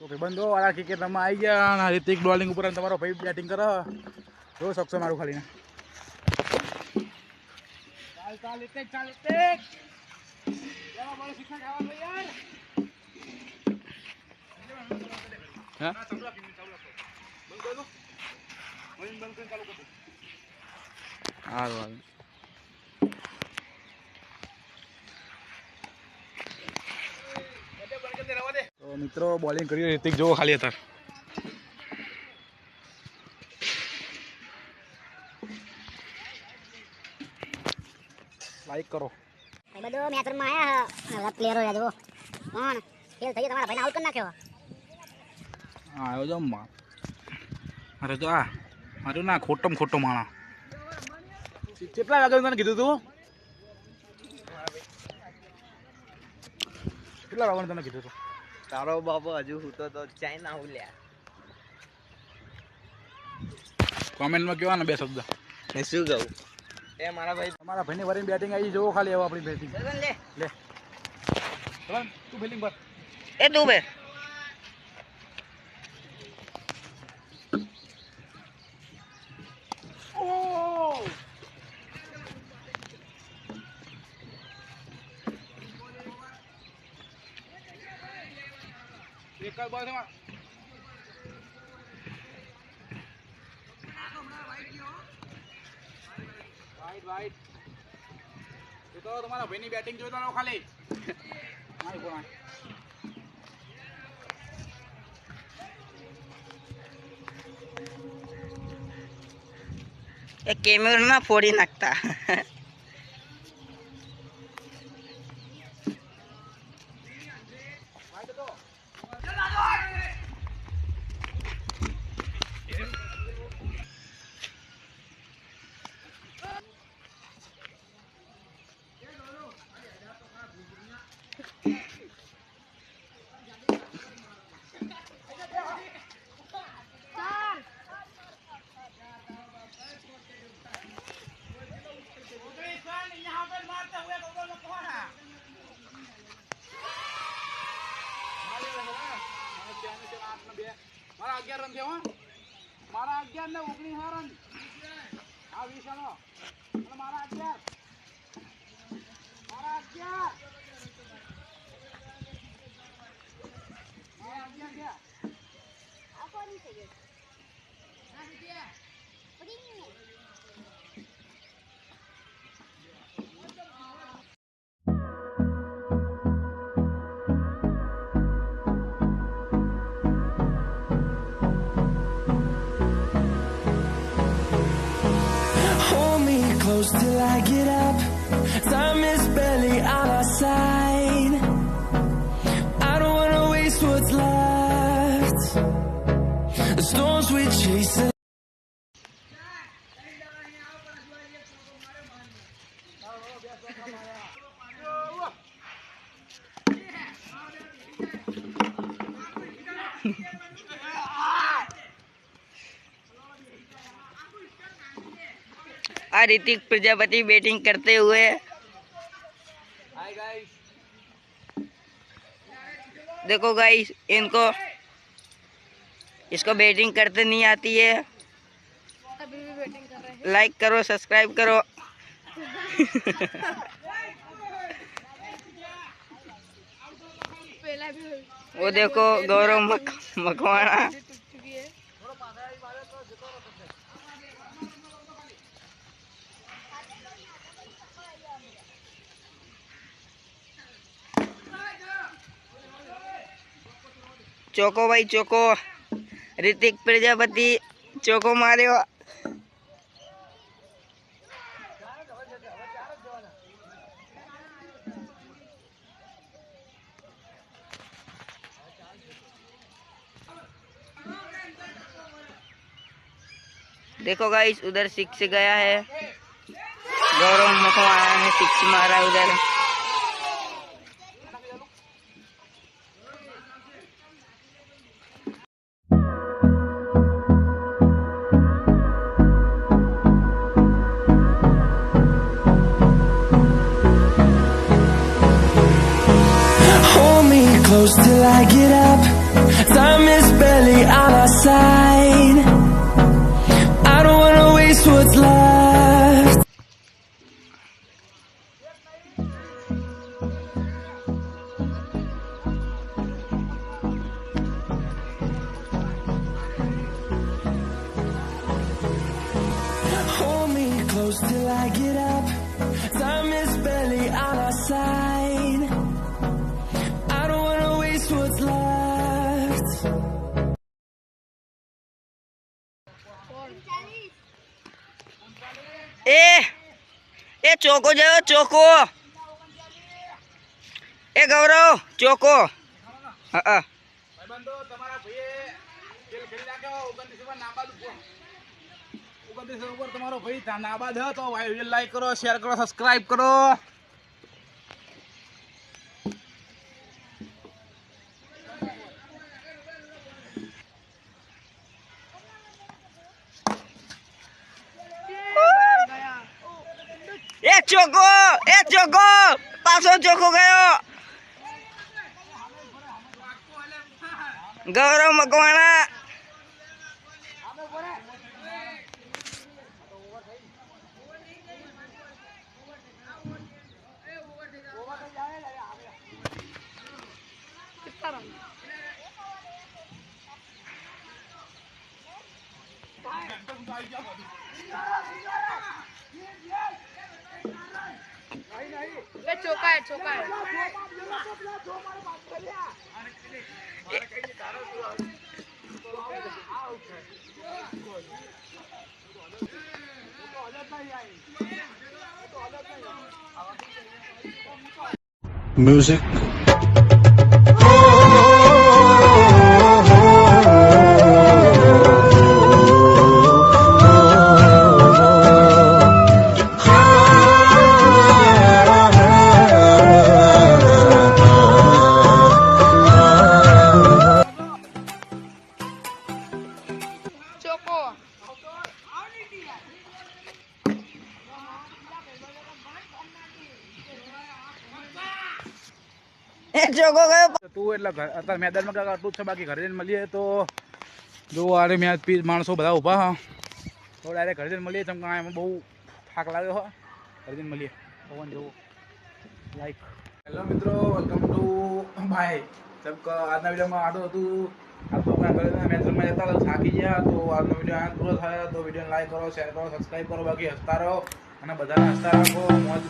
તો કે બંધો વાળા ક્રિકેટ તમે આવી ગયા અને રિતિક બોલિંગ ઉપર અને તમારો ભાઈ બેટિંગ કરો જો શકશો મારું ખાલી ચાલ ચાલ રિતિક ચાલ રિતિક લેવા બોલ શિક્ષા ખાવા દો યાર હા ચાલુ રાખ બંધ કરી દો બંધ કરી ચાલુ કરો હાલ હાલ તો મિત્રો બોલિંગ કર્યું રિતિક જોવો ખાલી અત્યારે લાઈક કરો બધો મેચ રમવા આયા હલા પ્લેયરો યા જો કોણ ખેલ થઈ તમારા ભાઈને આઉટ કરી નાખ્યો હા આવ્યો જો મારે તો આ મારું ના ખોટમ ખોટો માણા કેટલા વાગે તને કીધું તું કેટલા વાગે તને કીધું તું તારો બાપો હજુ હું તો ચાઇના હું લ્યા કોમેન્ટમાં કહેવા ને બે શબ્દ મેં શું કહું એ મારા ભાઈ તમારા ભાઈની વરીને બેટિંગ આવી જોવો ખાલી આવો આપણી બેટિંગ લે લે તું ફિલ્ડિંગ પર એ તું બે એક જ બોલ છે વાઈટ વાઈટ એ તો તમારા ભાઈની બેટિંગ જોઈતો રહો ખાલી મારી કોણ એ કેમેરો ના ફોડી નાખતા મારા 11 રન થયા મારા 11 ને 19 રન આ 20 રનો અને મારા 11 મારા 11 ગયા આ કોની થઈ ગઈ ના રૂપિયા પડી ને Till I get up, time is barely on our side. I don't wanna waste what's left. The storms we chase. Hrithik Prajapati batting करते हुए देखो गाइस इनको इसको बैटिंग करते नहीं आती है लाइक करो सब्सक्राइब करो वो देखो गौरव मकवाना चौको भाई चौको ऋतिक प्रजापति चौको मार्यो देखो गाइस उधर सिक्स गया है गौरव मकवाना ने सिक्स मारा उधर Close till I get up. Time close till I get up. Time is barely on our side. I don't wanna waste what's left. એ ચોકો જયો ચોકો. એ ગૌરવ ચોકો. હા ભાઈબંધો તમારા ભાઈએ ખેલ ખેલી નાખ્યો 29 ઉપર નાબાદ 29 ઉપર તમારો ભાઈ નાબાદ હે તો વિડિયો લાઈક કરો, શેર કરો, સબસ્ક્રાઇબ કરો. એ ચોકો પાછો ચોકો ગયો. ગૌરવ મકવાણા. Music. એ ચોકો ગયો. તું એટલે અત્યારે મેદાનમાં કાંઈ આટલું જ છે, બાકી ઘરે જઈને મળીએ તો જો આરે મેચ માણસો બધા ઊભા હા તો ડાયરેક્ટ ઘરે જઈને મળીએ. ચમકા એમાં બહુ થાક લાગ્યો હા, ઘરે જઈને મળીએ. પવન જેવો લાઈક. હેલો મિત્રો, વેલકમ ટુ બાય. ચમકા આજના વિડીયોમાં આટલું હતું. આ તો આપણે મેચ રમવા જતા હતા, થાકી ગયા. તો આજનો વિડીયો આ પૂરો થાય તો વિડીયોને લાઈક કરો, શેર કરો, સબસ્ક્રાઈબ કરો. બાકી હસતા રહો અને બધાને હસતા રાખો. મોજ